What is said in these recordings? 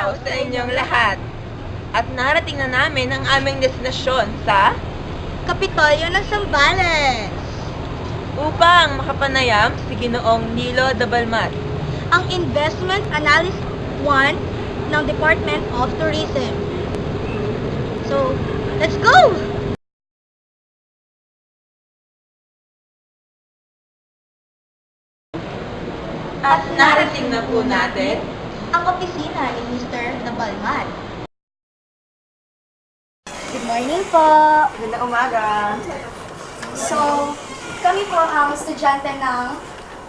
araw sa inyong lahat. At narating na namin ang aming destinasyon sa Kapitolyo ng Zambales, upang makapanayam si Ginoong Nilo Dabalmat. ang Investment Analyst 1 ng Department of Tourism. So, let's go! At narating na po natin Ang opisina ni Mr. Dabalmat. Good morning po! Magandang umaga. So, kami po ang estudyante ng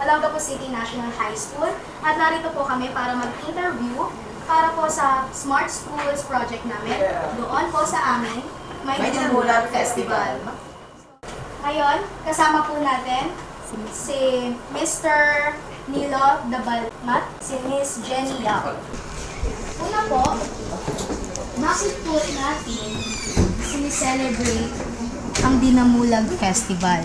Olongapo City National High School at narito po kami para mag-interview para po sa Smart Schools project namin. Doon po sa amin, may Dinamulag Festival. Ngayon, kasama po natin si Mr. Nilo Dabalmat, si Miss Jenny Yao. Una po, bakit po natin sinicelebrate ang Dinamulag Festival?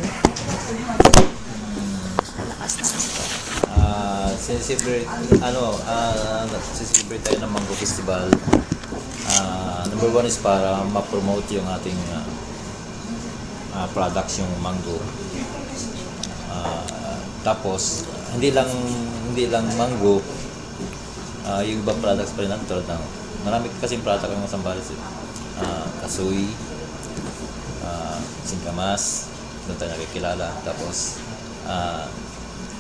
Celebrate tayo ng Mango Festival. Number one is para ma-promote yung ating products, yung mango. Tapos hindi lang mango, yung ibang products pa rin natin tulad ng marami kasing product ng Zambales. Kasoy, singkamas, doon tayo nakikilala. Tapos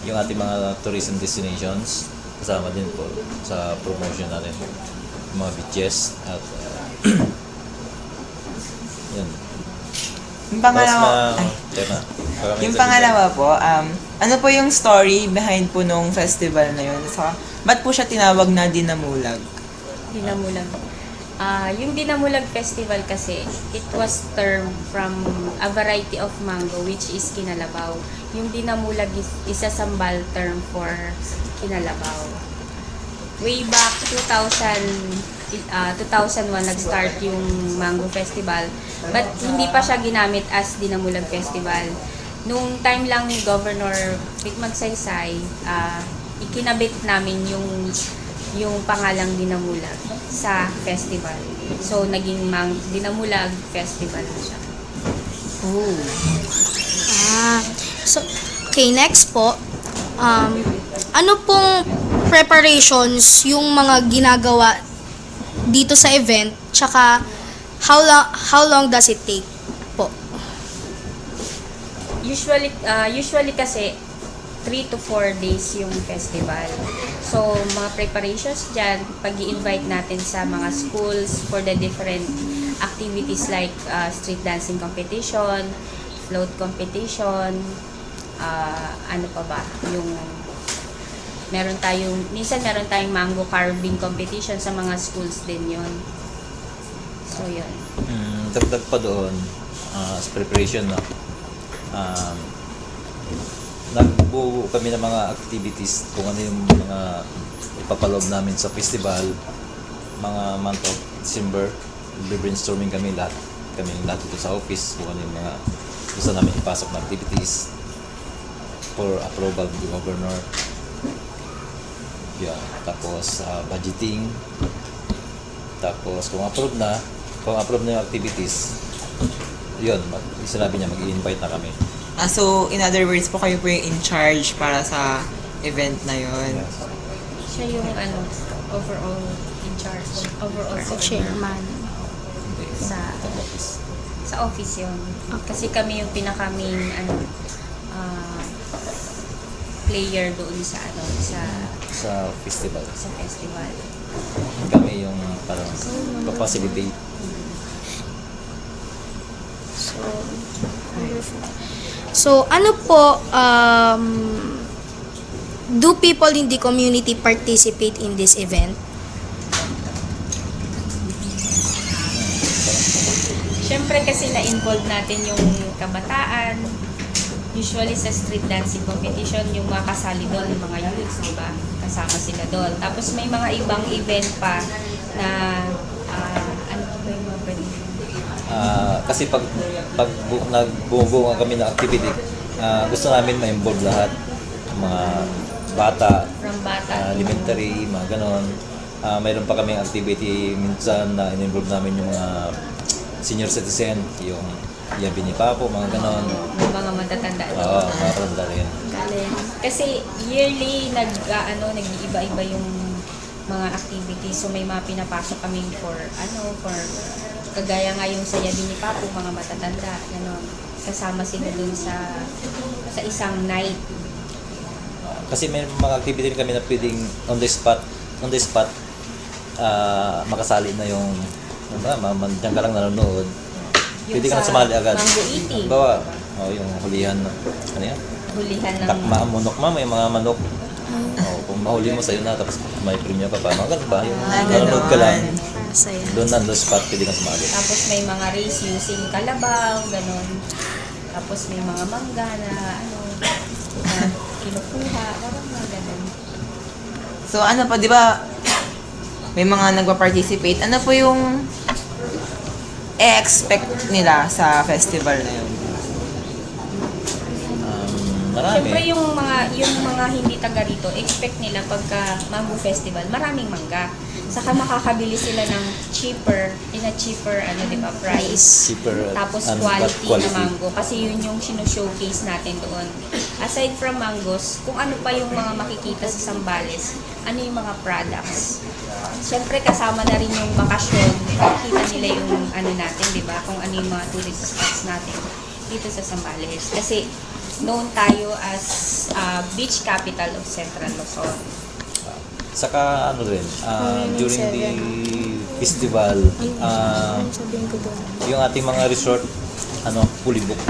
yung ating mga tourism destinations kasama din po sa promotion natin, yung mga beaches at yun. Yung pangalawa, yung pangalawa po, ano po yung story behind po nung festival na yun? So, ba't po siya tinawag na Dinamulag? Dinamulag. Yung Dinamulag Festival kasi, it was termed from a variety of mango which is kinalabaw. Yung Dinamulag is isa sambal term for kinalabaw. Way back 2001 nag-start yung Mango Festival, but hindi pa siya ginamit as Dinamulag Festival. Nung time lang ni Governor Vic Magsaysay, ikinabit namin yung pangalang Dinamulag sa festival. So, naging Dinamulag Festival na siya. Oh. So, okay, next po. Ano pong preparations yung mga ginagawa dito sa event? Tsaka, how long does it take po? Usually kasi 3 to 4 days yung festival. So, mga preparations dyan, pag-i-invite natin sa mga schools for the different activities like street dancing competition, float competition, ano pa ba, minsan meron tayong mango carving competition sa mga schools din yun. So, yun. Dagdag pa doon, sa preparation, no? Nagbuo kami ng mga activities kung ano yung mga ipapaloob namin sa festival. Mga month of December, brainstorming kami lahat dito sa office kung ano yung mga gusto namin ipasok na activities for approval of the governor. Yeah, tapos budgeting. Tapos kung approve na yung activities, yun, sinabi niya mag-i-invite na kami. So, in other words po, kayo po yung in charge para sa event na yun. Siya yung overall in charge. Overall Chairman. Hindi, sa office. sa office yun. Kasi kami yung pinaka-main player doon sa Sa festival. sa festival. Kami yung parang pa-facilitate. So, ano po, do people in the community participate in this event? Siyempre kasi na-involve natin yung kabataan. Usually sa street dancing competition, yung mga kasali doon, yung mga youths, di ba? Kasama sila doon. Tapos may mga ibang event pa na, ano ba yung mga pwede? Kasi pag nagbubunga kami ng activity, gusto namin ma-involve lahat. Mga bata, From bata. elementary, mga ganon. mayroon pa kaming activity minsan na in-involve namin yung mga senior citizen, yung yabi ni Papo, mga ganon. Yung mga matatanda. Oo, matatanda rin. Kasi yearly nag-iiba-iba yung mga activities. So may mga pinapasok kami for kagaya nga yung sa yabi ni Papo, mga matatanda, ganon. Kasama sila dun sa isang night. Kasi may mga activity rin kami na pwedeng on the spot, makasali na yung diyan ka lang nanonood. Pwede ka na sumali agad. Mango eating. Bawa, yung hulihan, ano yan? Hulihan ng... Takma ang manok may mga manok. Kung mahuli mo sa'yo na, tapos may premium ka pa. Mga ganun ba? Yung nanonood ka lang. Doon na, on the spot, pwede ka sumali. Tapos may mga race using kalabaw, ganon. Tapos may mga mangga na kinukuha, parang mga ganon. So ano pa, di ba, may mga nagpa-participate. Ano po yung expect nila sa festival na yun? Marami. Siyempre yung mga hindi taga rito, expect nila pagka Mango Festival, maraming mangga. Saka makakabili sila ng cheaper di ba, price. Cheaper Tapos and quality quality. na mango. Kasi yun yung showcase natin doon. Aside from mangoes, kung ano pa yung mga makikita sa Zambales, ano yung mga products. Siyempre kasama na rin yung bakasyon. Makikita nila yung natin, di ba? Kung ano yung mga tourist spots natin dito sa Zambales. Kasi known tayo as beach capital of Central Luzon. Saka rin, during the festival, yung ating mga resort, fully booked.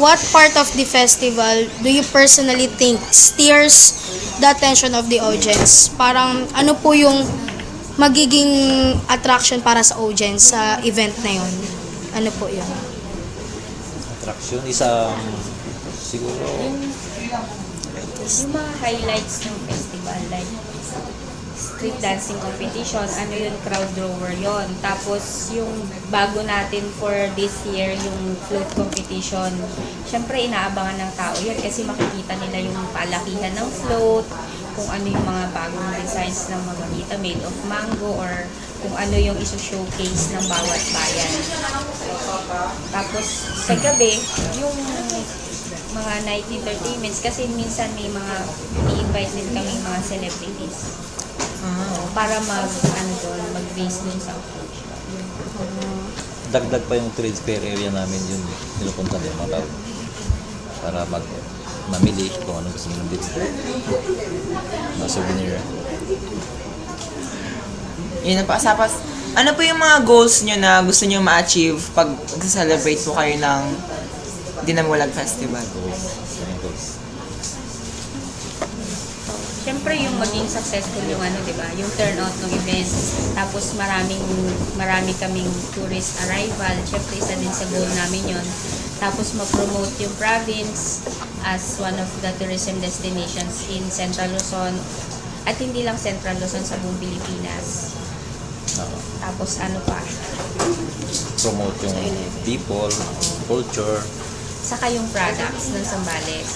What part of the festival do you personally think steers the attention of the audience? Parang ano po yung magiging attraction para sa audience sa event na yun? Ano po yun? Attraction, isang siguro Yung mga highlights ng festival, like street dancing competition, crowd drawer yon. Tapos yung bago natin for this year, yung float competition, syempre inaabangan ng tao yun kasi makikita nila yung palakihan ng float, kung ano yung mga bagong designs ng mga gamita made of mango, or kung ano yung iso-showcase ng bawat bayan. Tapos sa gabi, yung mga night entertainments, kasi minsan may mga i-invite din kami mga celebrities. Para mag-base dun sa occasion. dagdag pa yung trade fair area namin, yun nilupunta din mga tao para mamili kung ano gusto nilang bilhin. Mga souvenir. Yun na pa. Tapos, ano po yung mga goals nyo na gusto nyo ma-achieve pag celebrate po kayo ng Dinamulag Festival? Siyempre yung maging successful yung di ba? Yung turnout ng event. Tapos marami kaming tourist arrival. Siyempre isa din sa goal namin yon. Tapos ma-promote yung province as one of the tourism destinations in Central Luzon. At hindi lang Central Luzon, sa buong Pilipinas. Tapos ano pa? Promote yung people, culture. Saka yung products ng Zambales.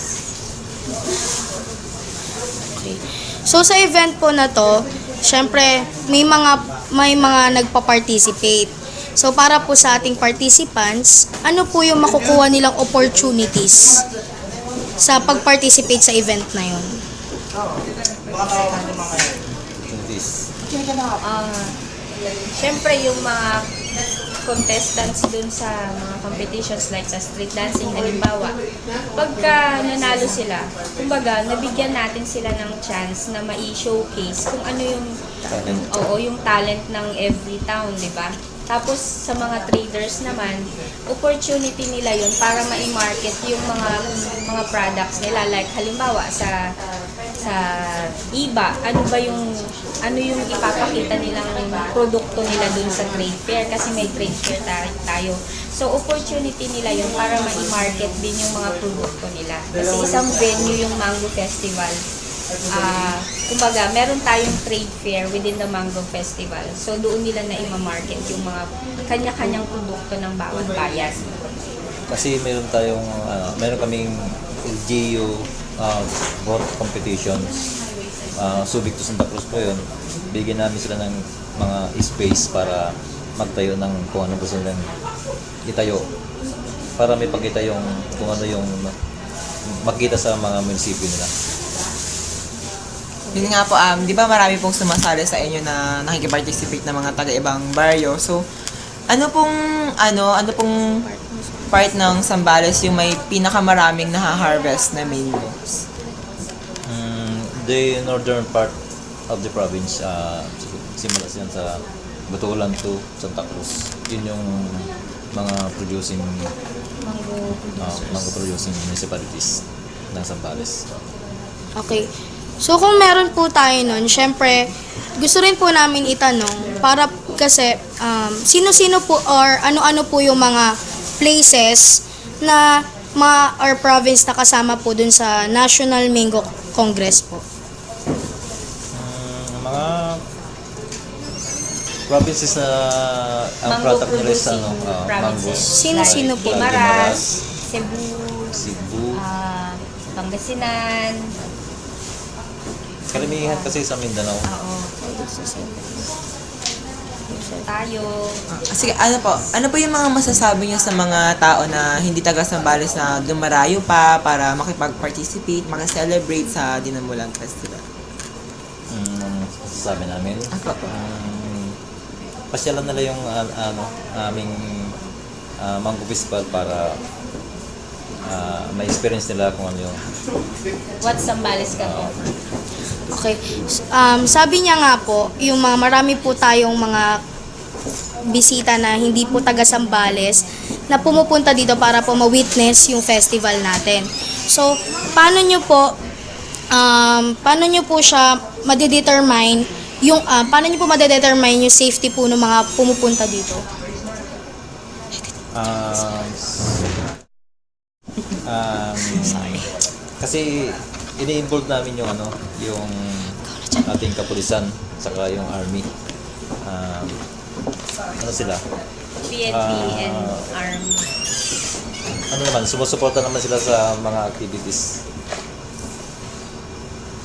So sa event po na to, syempre may mga nagpa-participate. So para po sa ating participants, ano po yung makukuha nilang opportunities sa pag-participate sa event na yun? Siyempre yung mga contestants dun sa mga competitions like sa street dancing, halimbawa, pagka nanalo sila, kumbaga, nabigyan natin sila ng chance na mai-showcase kung ano yung talent ng every town, di ba? Tapos sa mga traders naman, opportunity nila yun para ma-market yung mga products nila. Like halimbawa sa iba, ano yung ipapakita nilang produkto nila dun sa trade fair, kasi may trade fair tayo. So opportunity nila yun para ma-market din yung mga produkto nila. Kasi isang venue yung Mango Festival. Kumbaga, meron tayong trade fair within the Mango Festival. So, doon nila na i-market yung mga kanya-kanyang produkto ng bawat bayan. Kasi meron kaming LGU both competitions. Subic to Santa Cruz po yun. Bigyan namin sila ng mga space para magtayo ng kung ano gusto nilang itayo. Para may pagkita yung kung ano yung makita sa mga munisipyo nila. Yun nga po, di ba marami pong sumasali sa inyo na nakikiparticipate na mga taga-ibang baryo. So, ano pong part ng Zambales yung may pinakamaraming naha-harvest na mangoes? The northern part of the province, simula siya sa Batulan to Santa Cruz. Yun yung mga producing mango producing municipalities ng Zambales. Okay. So kung meron po tayo nun, syempre, gusto rin po namin itanong para kasi sino-sino po or ano-ano po yung mga places na or province na kasama po dun sa National Mango Congress po. Mga provinces na ang Mango product nila is producing provinces. mangoes. Sino-sino po? Guimaras, Cebu, Cebu. Pangasinan. Karamihan kasi sa Mindanao. Oo. Tayo. Sige, ano po yung mga masasabi niyo sa mga tao na hindi taga Zambales na dumarayo pa para makipag-participate, makaselebrate sa Dinamulang Festival? Sabi namin. Pasyalan nila yung aming Mango Festival para may experience nila kung ano yung What's Zambales ka po? Okay. Sabi niya nga po, yung mga marami po tayong mga bisita na hindi po taga Zambales na pumupunta dito para po ma-witness yung festival natin. So, paano nyo po siya madedetermine yung yung safety po ng mga pumupunta dito? Kasi ini-involve namin yung yung ating kapulisan saka yung army. Ano sila? PNP and Army. Ano naman, sumusuporta naman sila sa mga activities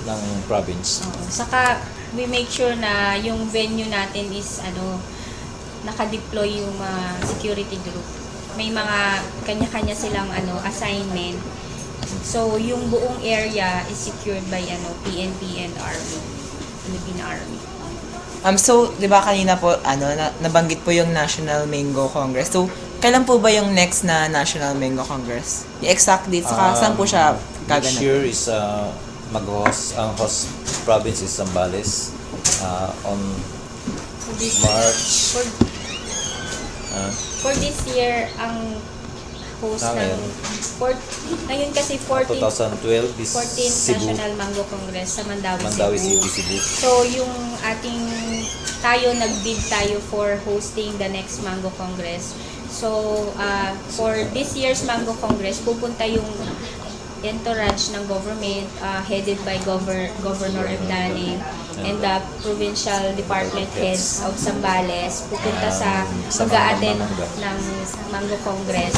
ng province. Saka we make sure na yung venue natin is naka-deploy yung security group. May mga kanya-kanya silang assignment. So yung buong area is secured by PNP and Army. Philippine Army. So, 'di ba kanina po nabanggit po yung National Mango Congress. So, kailan po ba yung next na National Mango Congress? Yung exact date saka saan po siya This gaganap? year is ang host province is Zambales on This March. For this year, ang host Ngayon. ngayon kasi 14th 2012 is 14th Cebu, National Mango Congress sa Mandawi Cebu. City, Cebu. So, yung nag-bid tayo for hosting the next Mango Congress. So, for this year's Mango Congress, pupunta yung entourage ng government headed by Governor Ebdane and the provincial department heads of Zambales pupunta sa pag-a-attend ng Mango Congress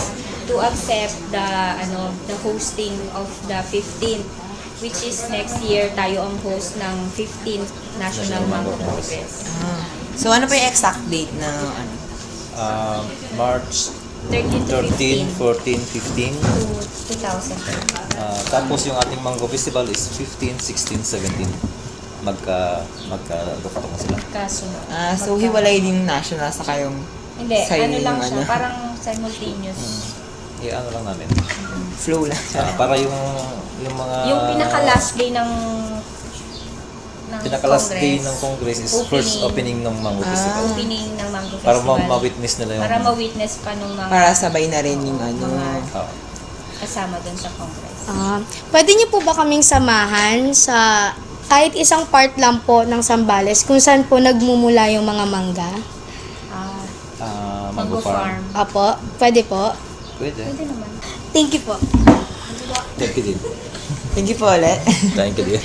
to accept the hosting of the 15th, which is next year tayo ang host ng 15th National Mango Congress. So, ano po yung exact date na March 13 to 13, 14, 15. to 2013. Tapos yung ating Mango Festival is 15, 16, 17. Magka-duktong sila. Kasunod. so hiwalay din yung national saka yung Hindi, sa'yo lang yung siya, parang simultaneous. Ano lang namin. flow lang. Para yung mga Yung pinaka-last day ng pinaka-last Congress. day ng Congress is first opening ng Mango Festival. Opening ng Mango Para Festival. ma-witness nila yung Para ma-witness pa nung mga Para sabay na rin yung Oo. kasama dun sa Congress. Pwede niyo po ba kaming samahan sa kahit isang part lang po ng Zambales kung saan po nagmumula yung mga mangga? Mango Farm. Apo, pwede po. Pwede. Pwede naman. Thank you po. Thank you din. Thank you po ulit. Thank you din.